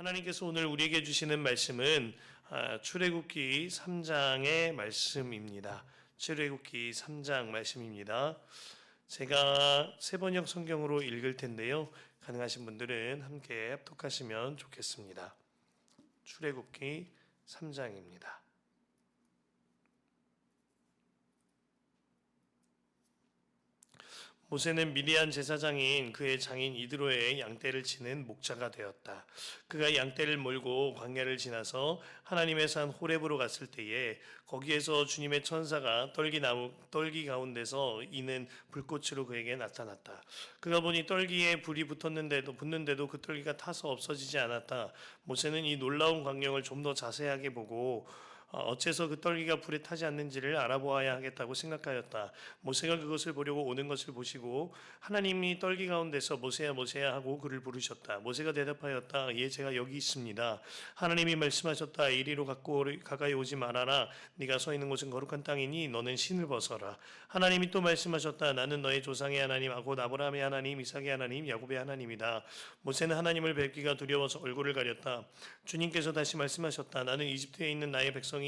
하나님께서 오늘 우리에게 주시는 말씀은 출애굽기 3장의 말씀입니다. 출애굽기 3장 말씀입니다. 제가 세번역 성경으로 읽을 텐데요. 가능하신 분들은 함께 합독하시면 좋겠습니다. 출애굽기 3장입니다. 모세는 미디안 제사장인 그의 장인 이드로의 양떼를 치는 목자가 되었다. 그가 양떼를 몰고 광야를 지나서 하나님의 산 호렙으로 갔을 때에 거기에서 주님의 천사가 떨기 가운데서 이는 불꽃으로 그에게 나타났다. 그가 보니 떨기에 불이 붙는데도 그 떨기가 타서 없어지지 않았다. 모세는 이 놀라운 광경을 좀 더 자세하게 보고 어째서 그 떨기가 불에 타지 않는지를 알아보아야 하겠다고 생각하였다. 모세가 그것을 보려고 오는 것을 보시고 하나님이 떨기 가운데서 모세야 모세야 하고 그를 부르셨다. 모세가 대답하였다. 예, 제가 여기 있습니다. 하나님이 말씀하셨다. 이리로 가까이 오지 말아라. 네가 서 있는 곳은 거룩한 땅이니 너는 신을 벗어라. 하나님이 또 말씀하셨다. 나는 너의 조상의 하나님, 곧 아브라함의 하나님, 이삭의 하나님, 야곱의 하나님이다. 모세는 하나님을 뵙기가 두려워서 얼굴을 가렸다. 주님께서 다시 말씀하셨다. 나는 이집트에 있는 나의 백성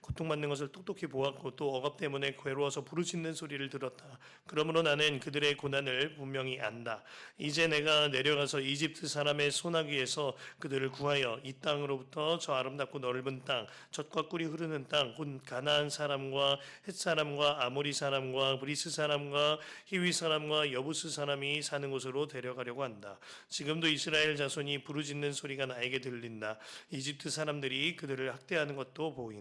고통받는 것을 똑똑히 보았고 또 억압 때문에 괴로워서 부르짖는 소리를 들었다. 그러므로 나는 그들의 고난을 분명히 안다. 이제 내가 내려가서 이집트 사람의 소나기에서 그들을 구하여 이 땅으로부터 저 아름답고 넓은 땅, 젖과 꿀이 흐르는 땅, 곧 가나안 사람과 헷 사람과 아모리 사람과 브리스 사람과 히위 사람과 여부스 사람이 사는 곳으로 데려가려고 한다. 지금도 이스라엘 자손이 부르짖는 소리가 나에게 들린다. 이집트 사람들이 그들을 학대하는 것도 보인다.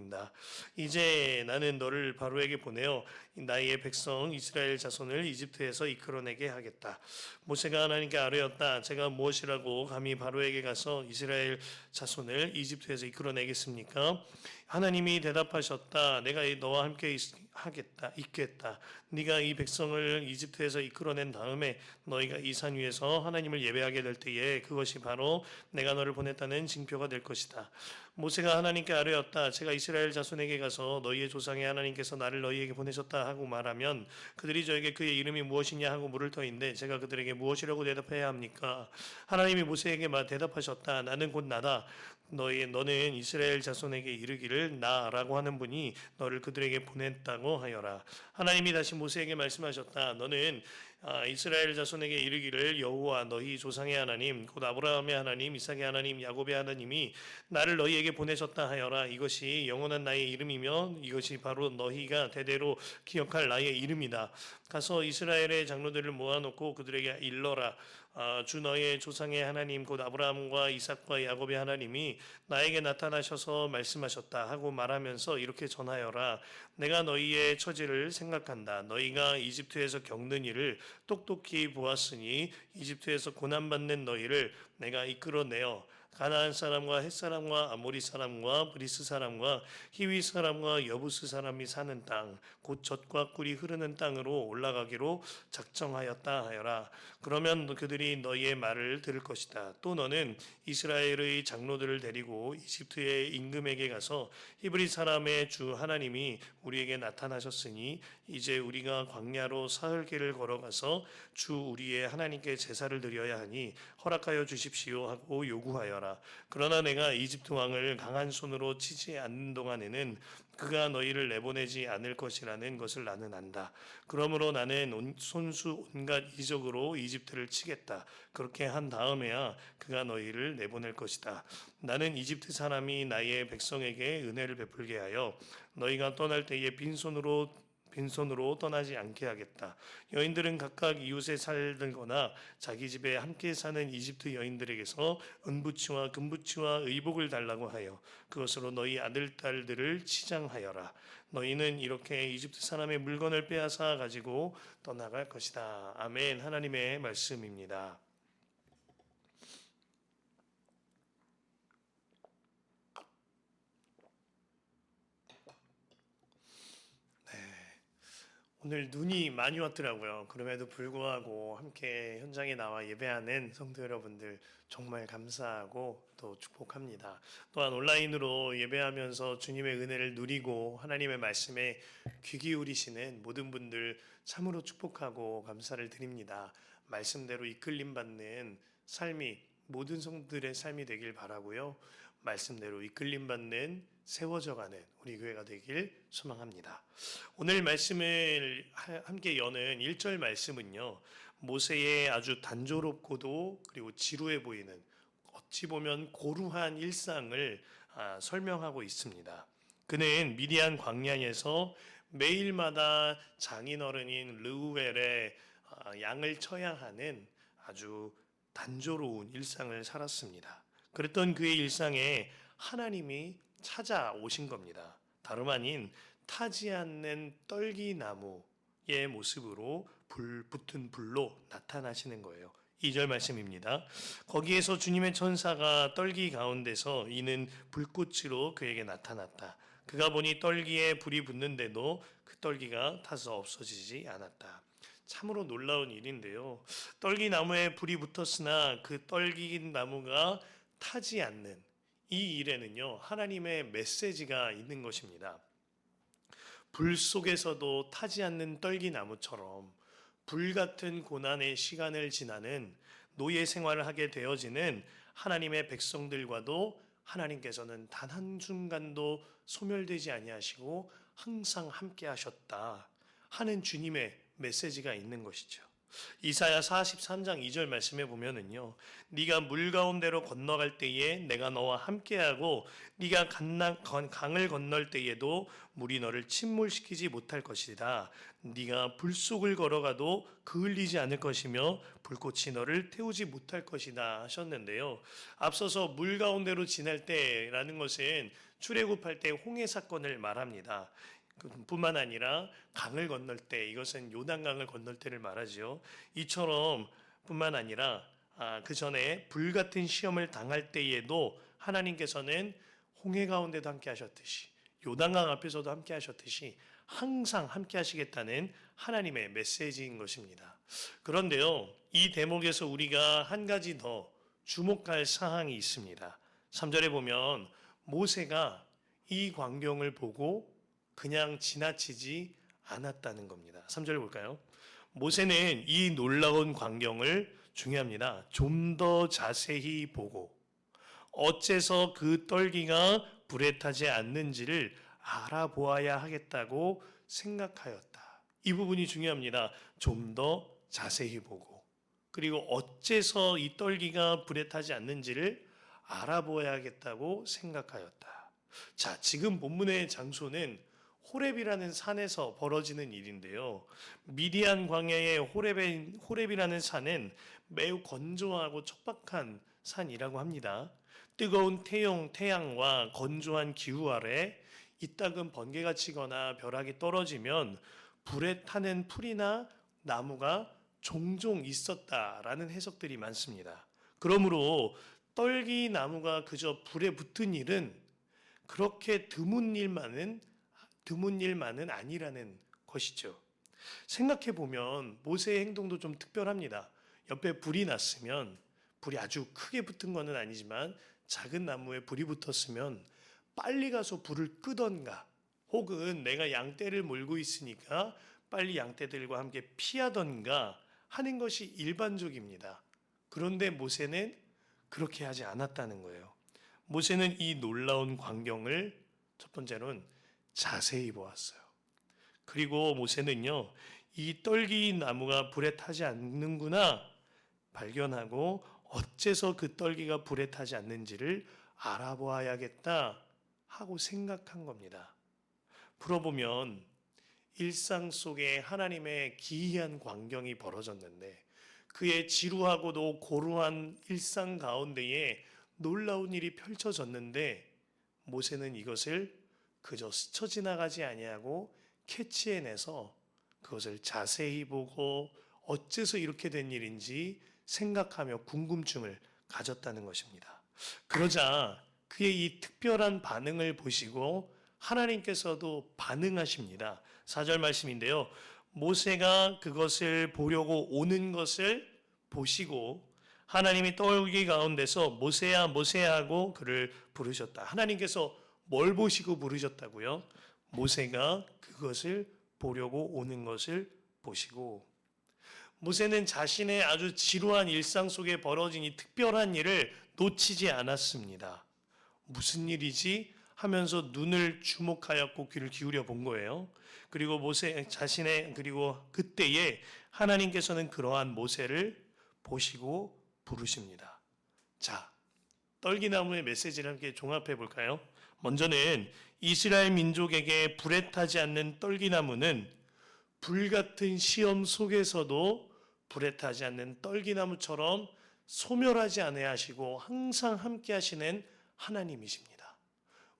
이제 나는 너를 바로에게 보내어 나의 백성 이스라엘 자손을 이집트에서 이끌어내게 하겠다. 모세가 하나님께 아뢰었다. 제가 무엇이라고 감히 바로에게 가서 이스라엘 자손을 이집트에서 이끌어내겠습니까? 하나님이 대답하셨다. 내가 너와 함께 있겠다. 네가 이 백성을 이집트에서 이끌어낸 다음에 너희가 이 산 위에서 하나님을 예배하게 될 때에 그것이 바로 내가 너를 보냈다는 징표가 될 것이다. 모세가 하나님께 아뢰었다. 제가 이스라엘 자손에게 가서 너희의 조상의 하나님께서 나를 너희에게 보내셨다 하고 말하면 그들이 저에게 그의 이름이 무엇이냐 하고 물을 터인데 제가 그들에게 무엇이라고 대답해야 합니까? 하나님이 모세에게 대답하셨다. 나는 곧 나다. 너는 이스라엘 자손에게 이르기를 나라고 하는 분이 너를 그들에게 보냈다고 하여라. 하나님이 다시 모세에게 말씀하셨다. 너는 이스라엘 자손에게 이르기를 여호와 너희 조상의 하나님 곧 아브라함의 하나님 이삭의 하나님 야곱의 하나님이 나를 너희에게 보내셨다 하여라. 이것이 영원한 나의 이름이며 이것이 바로 너희가 대대로 기억할 나의 이름이다. 가서 이스라엘의 장로들을 모아놓고 그들에게 일러라. 주 너의 조상의 하나님 곧 아브라함과 이삭과 야곱의 하나님이 나에게 나타나셔서 말씀하셨다 하고 말하면서 이렇게 전하여라. 내가 너희의 처지를 생각한다. 너희가 이집트에서 겪는 일을 똑똑히 보았으니 이집트에서 고난받는 너희를 내가 이끌어내어 가나안 사람과 헷 사람과 아모리 사람과 브리스 사람과 히위 사람과 여부스 사람이 사는 땅, 곧 젖과 꿀이 흐르는 땅으로 올라가기로 작정하였다 하여라. 그러면 그들이 너희의 말을 들을 것이다. 또 너는 이스라엘의 장로들을 데리고 이집트의 임금에게 가서 히브리 사람의 주 하나님이 우리에게 나타나셨으니 이제 우리가 광야로 사흘 길을 걸어가서 주 우리의 하나님께 제사를 드려야 하니 허락하여 주십시오 하고 요구하여라. 그러나 내가 이집트 왕을 강한 손으로 치지 않는 동안에는 그가 너희를 내보내지 않을 것이라는 것을 나는 안다. 그러므로 나는 손수 온갖 이적으로 이집트를 치겠다. 그렇게 한 다음에야 그가 너희를 내보낼 것이다. 나는 이집트 사람이 나의 백성에게 은혜를 베풀게 하여 너희가 떠날 때에 빈손으로 떠나지 않게 하겠다. 여인들은 각각 이웃에 살거나 자기 집에 함께 사는 이집트 여인들에게서 은부치와 금부치와 의복을 달라고 하여 그것으로 너희 아들 딸들을 치장하여라. 너희는 이렇게 이집트 사람의 물건을 빼앗아 가지고 떠나갈 것이다. 아멘. 하나님의 말씀입니다. 오늘 눈이 많이 왔더라고요. 그럼에도 불구하고 함께 현장에 나와 예배하는 성도 여러분들 정말 감사하고 또 축복합니다. 또한 온라인으로 예배하면서 주님의 은혜를 누리고 하나님의 말씀에 귀 기울이시는 모든 분들 참으로 축복하고 감사를 드립니다. 말씀대로 이끌림 받는 삶이 모든 성들의 삶이 되길 바라고요. 말씀대로 이끌림받는 세워져가는 우리 교회가 되길 소망합니다. 오늘 말씀을 함께 여는 1절 말씀은요. 모세의 아주 단조롭고도 그리고 지루해 보이는 어찌 보면 고루한 일상을 설명하고 있습니다. 그는 미디안 광야에서 매일마다 장인어른인 르우엘의 양을 쳐야 하는 아주 단조로운 일상을 살았습니다. 그랬던 그의 일상에 하나님이 찾아오신 겁니다. 다름 아닌 타지 않는 떨기나무의 모습으로 붙은 불로 나타나시는 거예요. 2절 말씀입니다. 거기에서 주님의 천사가 떨기 가운데서 이는 불꽃으로 그에게 나타났다. 그가 보니 떨기에 불이 붙는데도 그 떨기가 타서 없어지지 않았다. 참으로 놀라운 일인데요. 떨기나무에 불이 붙었으나 그 떨기나무가 타지 않는 이 일에는요, 하나님의 메시지가 있는 것입니다. 불 속에서도 타지 않는 떨기나무처럼 불같은 고난의 시간을 지나는 노예 생활을 하게 되어지는 하나님의 백성들과도 하나님께서는 단 한순간도 소멸되지 아니하시고 항상 함께 하셨다 하는 주님의 메시지가 있는 것이죠. 이사야 43장 2절 말씀에 보면은요. 네가 물 가운데로 건너갈 때에 내가 너와 함께하고 네가 강을 건널 때에도 물이 너를 침몰시키지 못할 것이다. 네가 불 속을 걸어가도 그을리지 않을 것이며 불꽃이 너를 태우지 못할 것이다 하셨는데요. 앞서서 물 가운데로 지날 때라는 것은 출애굽할 때 홍해 사건을 말합니다. 뿐만 아니라 강을 건널 때, 이것은 요단강을 건널 때를 말하지요. 이처럼 뿐만 아니라 그 전에 불같은 시험을 당할 때에도 하나님께서는 홍해 가운데도 함께 하셨듯이 요단강 앞에서도 함께 하셨듯이 항상 함께 하시겠다는 하나님의 메시지인 것입니다. 그런데요, 이 대목에서 우리가 한 가지 더 주목할 사항이 있습니다. 3절에 보면 모세가 이 광경을 보고 그냥 지나치지 않았다는 겁니다. 3절 볼까요? 모세는 이 놀라운 광경을 중요합니다. 좀 더 자세히 보고 어째서 그 떨기가 불에 타지 않는지를 알아보아야 하겠다고 생각하였다. 이 부분이 중요합니다. 좀 더 자세히 보고 그리고 어째서 이 떨기가 불에 타지 않는지를 알아보아야겠다고 생각하였다. 자, 지금 본문의 장소는 호렙이라는 산에서 벌어지는 일인데요. 미디안 광야의 호렙이라는 산은 매우 건조하고 척박한 산이라고 합니다. 뜨거운 태양과 건조한 기후 아래 이따금 번개가 치거나 벼락이 떨어지면 불에 타는 풀이나 나무가 종종 있었다라는 해석들이 많습니다. 그러므로 떨기 나무가 그저 불에 붙은 일은 그렇게 드문 일만은 아니라는 것이죠. 생각해 보면 모세의 행동도 좀 특별합니다. 옆에 불이 났으면 불이 아주 크게 붙은 것은 아니지만 작은 나무에 불이 붙었으면 빨리 가서 불을 끄던가 혹은 내가 양떼를 몰고 있으니까 빨리 양떼들과 함께 피하던가 하는 것이 일반적입니다. 그런데 모세는 그렇게 하지 않았다는 거예요. 모세는 이 놀라운 광경을 첫 번째로는 자세히 보았어요. 그리고 모세는요, 이 떨기 나무가 불에 타지 않는구나 발견하고 어째서 그 떨기가 불에 타지 않는지를 알아보아야겠다 하고 생각한 겁니다. 풀어보면 일상 속에 하나님의 기이한 광경이 벌어졌는데 그의 지루하고도 고루한 일상 가운데에 놀라운 일이 펼쳐졌는데 모세는 이것을 그저 스쳐 지나가지 아니하고 캐치해내서 그것을 자세히 보고 어째서 이렇게 된 일인지 생각하며 궁금증을 가졌다는 것입니다. 그러자 그의 이 특별한 반응을 보시고 하나님께서도 반응하십니다. 4절 말씀인데요. 모세가 그것을 보려고 오는 것을 보시고 하나님이 떨기 가운데서 모세야 모세야 하고 그를 부르셨다. 하나님께서 뭘 보시고 부르셨다고요? 모세가 그것을 보려고 오는 것을 보시고 모세는 자신의 아주 지루한 일상 속에 벌어진 이 특별한 일을 놓치지 않았습니다. 무슨 일이지? 하면서 눈을 주목하였고 귀를 기울여 본 거예요. 그리고 그리고 그때에 하나님께서는 그러한 모세를 보시고 부르십니다. 자, 떨기나무의 메시지를 함께 종합해 볼까요? 먼저는 이스라엘 민족에게 불에 타지 않는 떨기나무는 불같은 시험 속에서도 불에 타지 않는 떨기나무처럼 소멸하지 아니하시고 항상 함께 하시는 하나님이십니다.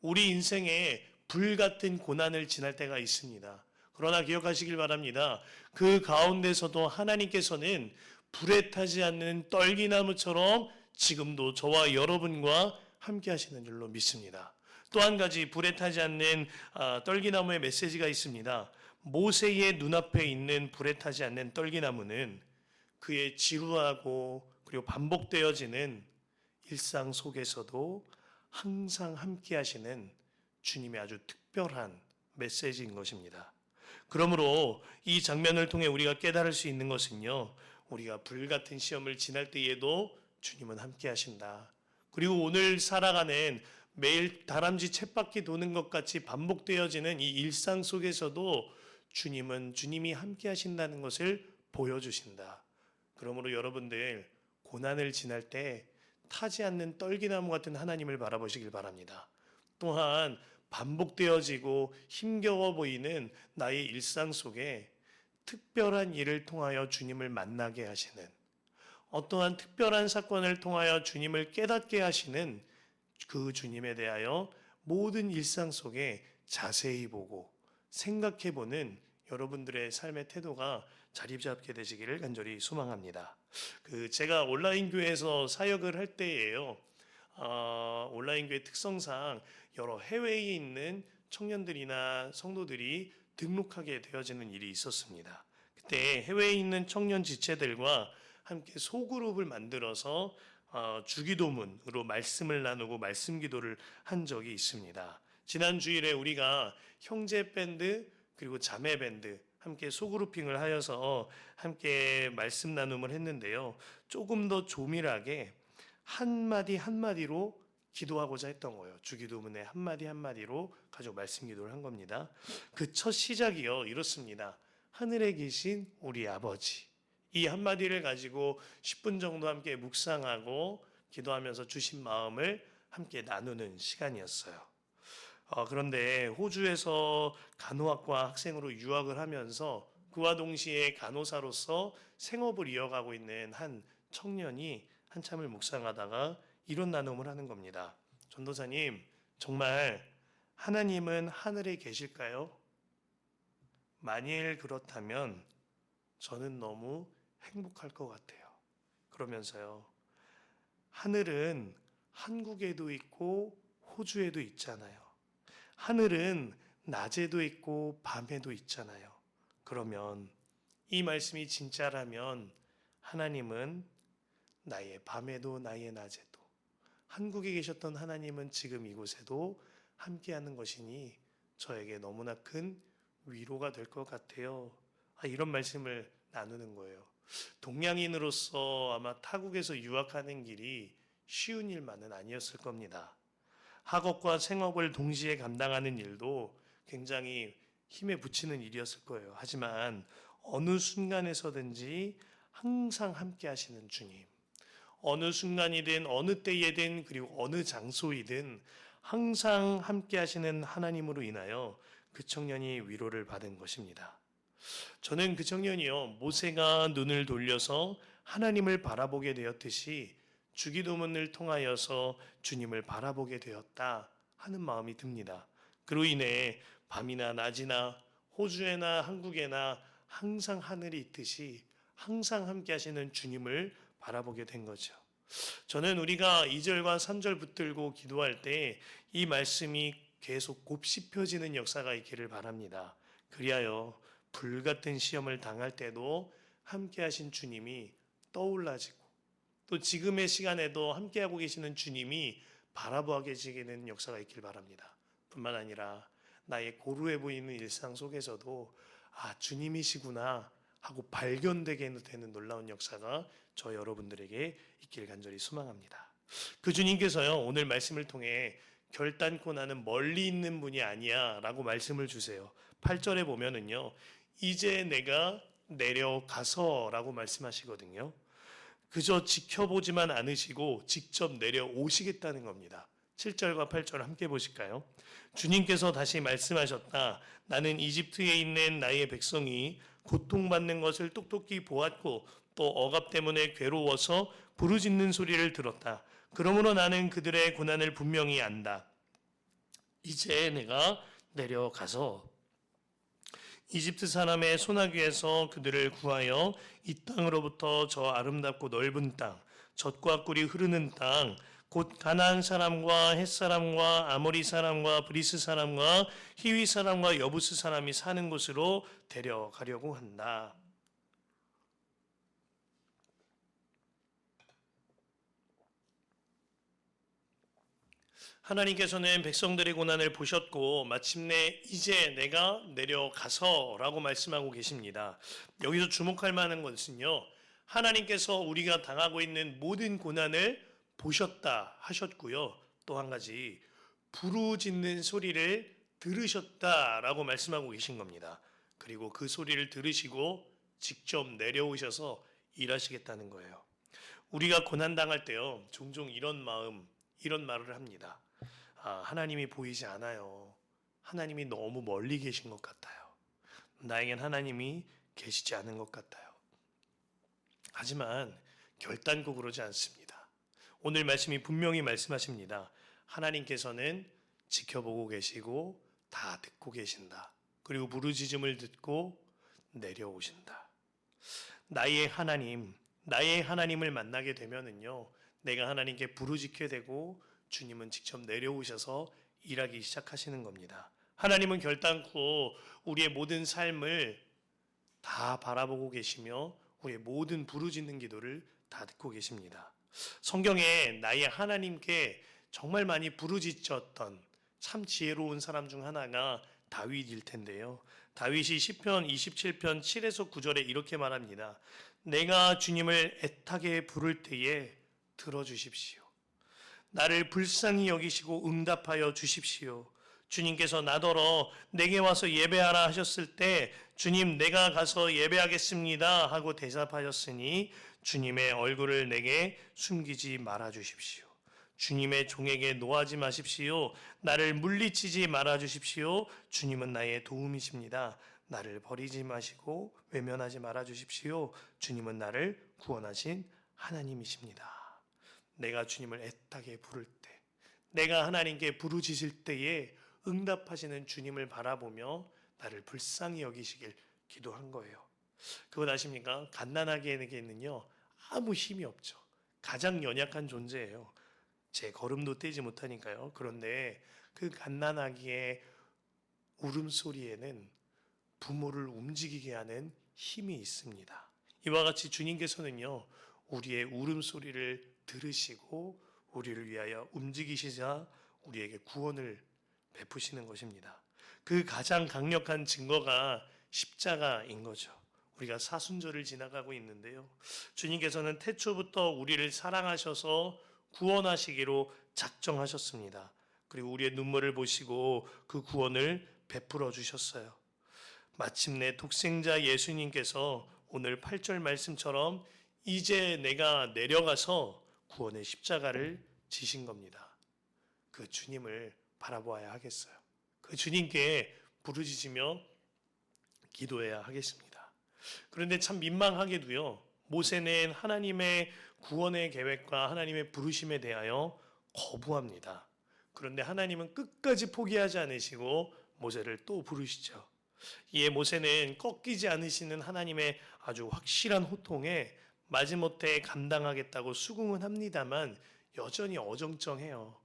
우리 인생에 불같은 고난을 지날 때가 있습니다. 그러나 기억하시길 바랍니다. 그 가운데서도 하나님께서는 불에 타지 않는 떨기나무처럼 지금도 저와 여러분과 함께 하시는 줄로 믿습니다. 또 한 가지 불에 타지 않는 떨기나무의 메시지가 있습니다. 모세의 눈앞에 있는 불에 타지 않는 떨기나무는 그의 지루하고 그리고 반복되어지는 일상 속에서도 항상 함께 하시는 주님의 아주 특별한 메시지인 것입니다. 그러므로 이 장면을 통해 우리가 깨달을 수 있는 것은요, 우리가 불같은 시험을 지날 때에도 주님은 함께 하신다. 그리고 오늘 살아가는 매일 다람쥐 쳇바퀴 도는 것 같이 반복되어지는 이 일상 속에서도 주님이 함께 하신다는 것을 보여주신다. 그러므로 여러분들 고난을 지날 때 타지 않는 떨기나무 같은 하나님을 바라보시길 바랍니다. 또한 반복되어지고 힘겨워 보이는 나의 일상 속에 특별한 일을 통하여 주님을 만나게 하시는, 어떠한 특별한 사건을 통하여 주님을 깨닫게 하시는 그 주님에 대하여 모든 일상 속에 자세히 보고 생각해 보는 여러분들의 삶의 태도가 자리 잡게 되시기를 간절히 소망합니다. 제가 온라인 교회에서 사역을 할 때예요. 온라인 교회 특성상 여러 해외에 있는 청년들이나 성도들이 등록하게 되어지는 일이 있었습니다. 그때 해외에 있는 청년 지체들과 함께 소그룹을 만들어서 주기도문으로 말씀을 나누고 말씀 기도를 한 적이 있습니다. 지난 주일에 우리가 형제 밴드 그리고 자매 밴드 함께 소그룹핑을 하여서 함께 말씀 나눔을 했는데요. 조금 더 조밀하게 한마디 한마디로 기도하고자 했던 거예요. 주기도문의 한마디 한마디로 가지고 말씀 기도를 한 겁니다. 그 첫 시작이요, 이렇습니다. 하늘에 계신 우리 아버지. 이 한마디를 가지고 10분 정도 함께 묵상하고 기도하면서 주신 마음을 함께 나누는 시간이었어요. 그런데 호주에서 간호학과 학생으로 유학을 하면서 그와 동시에 간호사로서 생업을 이어가고 있는 한 청년이 한참을 묵상하다가 이런 나눔을 하는 겁니다. 전도사님, 정말 하나님은 하늘에 계실까요? 만일 그렇다면 저는 너무 행복할 것 같아요. 그러면서요, 하늘은 한국에도 있고 호주에도 있잖아요. 하늘은 낮에도 있고 밤에도 있잖아요. 그러면 이 말씀이 진짜라면 하나님은 나의 밤에도 나의 낮에도, 한국에 계셨던 하나님은 지금 이곳에도 함께하는 것이니 저에게 너무나 큰 위로가 될 것 같아요. 이런 말씀을 나누는 거예요. 동양인으로서 아마 타국에서 유학하는 길이 쉬운 일만은 아니었을 겁니다. 학업과 생업을 동시에 감당하는 일도 굉장히 힘에 부치는 일이었을 거예요. 하지만 어느 순간에서든지 항상 함께 하시는 주님, 어느 순간이든 어느 때에든 그리고 어느 장소이든 항상 함께 하시는 하나님으로 인하여 그 청년이 위로를 받은 것입니다. 저는 그 청년이요, 모세가 눈을 돌려서 하나님을 바라보게 되었듯이 주기도문을 통하여서 주님을 바라보게 되었다 하는 마음이 듭니다. 그로 인해 밤이나 낮이나 호주에나 한국에나 항상 하늘이 있듯이 항상 함께 하시는 주님을 바라보게 된 거죠. 저는 우리가 2절과 3절 붙들고 기도할 때 이 말씀이 계속 곱씹혀지는 역사가 있기를 바랍니다. 그리하여 불같은 시험을 당할 때도 함께 하신 주님이 떠올라지고 또 지금의 시간에도 함께하고 계시는 주님이 바라보아 계시는 역사가 있길 바랍니다. 뿐만 아니라 나의 고루해 보이는 일상 속에서도 주님이시구나 하고 발견되게 되는 놀라운 역사가 저 여러분들에게 있길 간절히 소망합니다. 그 주님께서요, 오늘 말씀을 통해 결단코 나는 멀리 있는 분이 아니야 라고 말씀을 주세요. 8절에 보면은요, 이제 내가 내려가서 라고 말씀하시거든요. 그저 지켜보지만 않으시고 직접 내려오시겠다는 겁니다. 7절과 8절 함께 보실까요? 주님께서 다시 말씀하셨다. 나는 이집트에 있는 나의 백성이 고통받는 것을 똑똑히 보았고 또 억압 때문에 괴로워서 부르짖는 소리를 들었다. 그러므로 나는 그들의 고난을 분명히 안다. 이제 내가 내려가서 이집트 사람의 소나기에서 그들을 구하여 이 땅으로부터 저 아름답고 넓은 땅, 젖과 꿀이 흐르는 땅, 곧 가나안 사람과 헷 사람과 아모리 사람과 브리스 사람과 히위 사람과 여부스 사람이 사는 곳으로 데려가려고 한다. 하나님께서는 백성들의 고난을 보셨고 마침내 이제 내가 내려가서라고 말씀하고 계십니다. 여기서 주목할 만한 것은요, 하나님께서 우리가 당하고 있는 모든 고난을 보셨다 하셨고요, 또 한 가지 부르짖는 소리를 들으셨다라고 말씀하고 계신 겁니다. 그리고 그 소리를 들으시고 직접 내려오셔서 일하시겠다는 거예요. 우리가 고난 당할 때요, 종종 이런 말을 합니다. 하나님이 보이지 않아요. 하나님이 너무 멀리 계신 것 같아요. 나에겐 하나님이 계시지 않은 것 같아요. 하지만 결단코 그러지 않습니다. 오늘 말씀이 분명히 말씀하십니다. 하나님께서는 지켜보고 계시고 다 듣고 계신다. 그리고 부르짖음을 듣고 내려오신다. 나의 하나님을 만나게 되면은요, 내가 하나님께 부르짖게 되고 주님은 직접 내려오셔서 일하기 시작하시는 겁니다. 하나님은 결단코 우리의 모든 삶을 다 바라보고 계시며 우리의 모든 부르짖는 기도를 다 듣고 계십니다. 성경에 나의 하나님께 정말 많이 부르짖었던 참 지혜로운 사람 중 하나가 다윗일 텐데요. 다윗이 시편 27편 7에서 9절에 이렇게 말합니다. 내가 주님을 애타게 부를 때에 들어주십시오. 나를 불쌍히 여기시고 응답하여 주십시오. 주님께서 나더러 내게 와서 예배하라 하셨을 때 주님 내가 가서 예배하겠습니다 하고 대답하셨으니 주님의 얼굴을 내게 숨기지 말아 주십시오. 주님의 종에게 노하지 마십시오. 나를 물리치지 말아 주십시오. 주님은 나의 도움이십니다. 나를 버리지 마시고 외면하지 말아 주십시오. 주님은 나를 구원하신 하나님이십니다. 내가 주님을 애타게 부를 때, 내가 하나님께 부르짖을 때에 응답하시는 주님을 바라보며 나를 불쌍히 여기시길 기도한 거예요. 그것 아십니까? 갓난아기에게는요, 아무 힘이 없죠. 가장 연약한 존재예요. 제 걸음도 떼지 못하니까요. 그런데 그 갓난아기의 울음소리에는 부모를 움직이게 하는 힘이 있습니다. 이와 같이 주님께서는요, 우리의 울음소리를 들으시고 우리를 위하여 움직이시자 우리에게 구원을 베푸시는 것입니다. 그 가장 강력한 증거가 십자가인 거죠. 우리가 사순절을 지나가고 있는데요. 주님께서는 태초부터 우리를 사랑하셔서 구원하시기로 작정하셨습니다. 그리고 우리의 눈물을 보시고 그 구원을 베풀어 주셨어요. 마침내 독생자 예수님께서 오늘 8절 말씀처럼 이제 내가 내려가서 구원의 십자가를 지신 겁니다. 그 주님을 바라보아야 하겠어요. 그 주님께 부르짖으며 기도해야 하겠습니다. 그런데 참 민망하게도요, 모세는 하나님의 구원의 계획과 하나님의 부르심에 대하여 거부합니다. 그런데 하나님은 끝까지 포기하지 않으시고 모세를 또 부르시죠. 이에 모세는 꺾이지 않으시는 하나님의 아주 확실한 호통에 마지못해 감당하겠다고 수긍은 합니다만 여전히 어정쩡해요.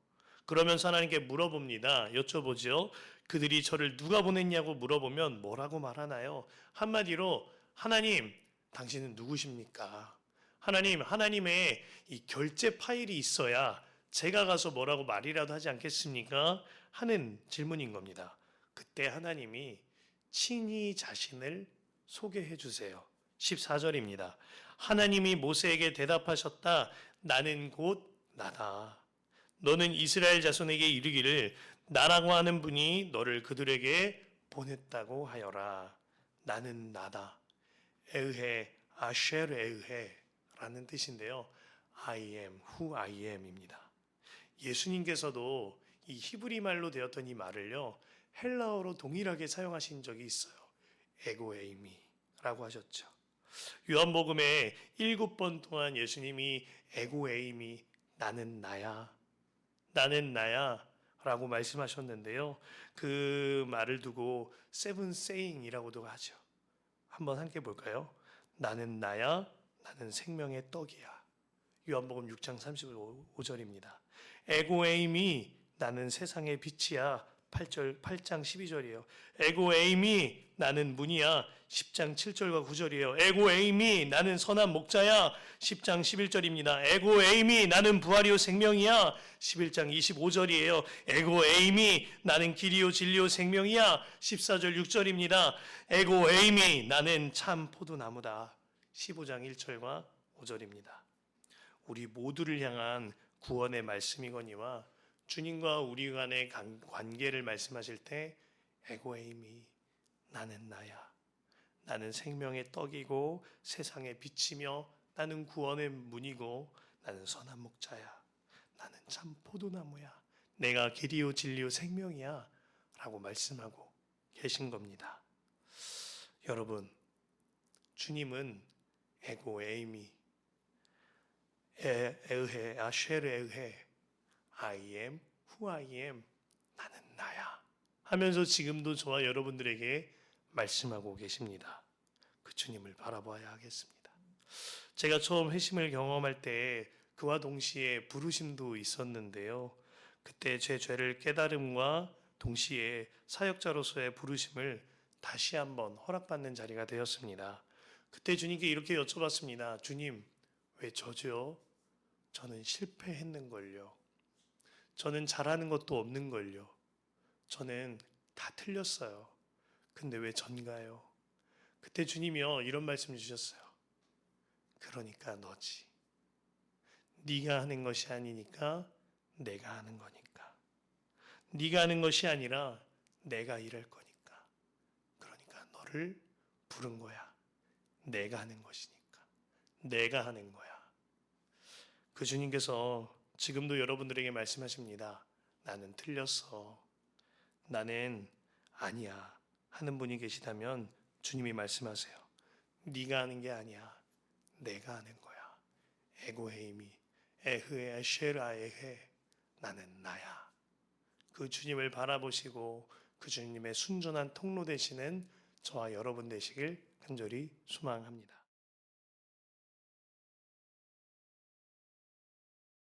그러면서 하나님께 물어봅니다. 여쭤보죠. 그들이 저를 누가 보냈냐고 물어보면 뭐라고 말하나요? 한마디로 하나님, 당신은 누구십니까? 하나님의 이 결제 파일이 있어야 제가 가서 뭐라고 말이라도 하지 않겠습니까? 하는 질문인 겁니다. 그때 하나님이 친히 자신을 소개해 주세요. 14절입니다. 하나님이 모세에게 대답하셨다. 나는 곧 나다. 너는 이스라엘 자손에게 이르기를 나라고 하는 분이 너를 그들에게 보냈다고 하여라. 나는 나다. 에흐에 아쉐르 에흐에라는 뜻인데요. I am who I am입니다. 예수님께서도 이 히브리 말로 되었던 이 말을요. 헬라어로 동일하게 사용하신 적이 있어요. 에고에이미라고 하셨죠. 요한복음에 7번 동안 예수님이 에고에이미 나는 나야. 나는 나야 라고 말씀하셨는데요. 그 말을 두고 seven saying이라고도 하죠. 한번 함께 볼까요? 나는 나야, 나는 생명의 떡이야. 요한복음 6장 35절입니다. 에고에임이 나는 세상의 빛이야. 8장 12절이에요. 에고에임이 나는 문이야. 10장 7절과 9절이에요. 에고에임이 나는 선한 목자야. 10장 11절입니다. 에고에임이 나는 부활이요 생명이야. 11장 25절이에요. 에고에임이 나는 길이요 진리요 생명이야. 14절 6절입니다. 에고에임이 나는 참 포도나무다. 15장 1절과 5절입니다. 우리 모두를 향한 구원의 말씀이거니와 주님과 우리 간의 관계를 말씀하실 때 에고에임이 나는 나야. 나는 생명의 떡이고 세상의 빛이며 나는 구원의 문이고 나는 선한 목자야. 나는 참 포도나무야. 내가 길이요 진리요 생명이야. 라고 말씀하고 계신 겁니다. 여러분, 주님은 에고에임이 에흐에 아쉐르 에흐에 I am who I am. 나는 나야. 하면서 지금도 저와 여러분들에게 말씀하고 계십니다. 그 주님을 바라봐야 하겠습니다. 제가 처음 회심을 경험할 때 그와 동시에 부르심도 있었는데요. 그때 제 죄를 깨달음과 동시에 사역자로서의 부르심을 다시 한번 허락받는 자리가 되었습니다. 그때 주님께 이렇게 여쭤봤습니다. 주님, 왜 저죠? 저는 실패했는걸요. 저는 잘하는 것도 없는걸요. 저는 다 틀렸어요. 근데 왜 전가요? 그때 주님이요 이런 말씀 주셨어요. 그러니까 너지. 네가 하는 것이 아니니까 내가 하는 거니까. 네가 하는 것이 아니라 내가 일할 거니까. 그러니까 너를 부른 거야. 내가 하는 것이니까. 내가 하는 거야. 그 주님께서 지금도 여러분들에게 말씀하십니다. 나는 틀렸어. 나는 아니야. 하는 분이 계시다면 주님이 말씀하세요. 네가 하는 게 아니야. 내가 하는 거야. 에고헤이미 에흐에 쉐라에헤 나는 나야. 그 주님을 바라보시고 그 주님의 순전한 통로 되시는 저와 여러분 되시길 간절히 소망합니다.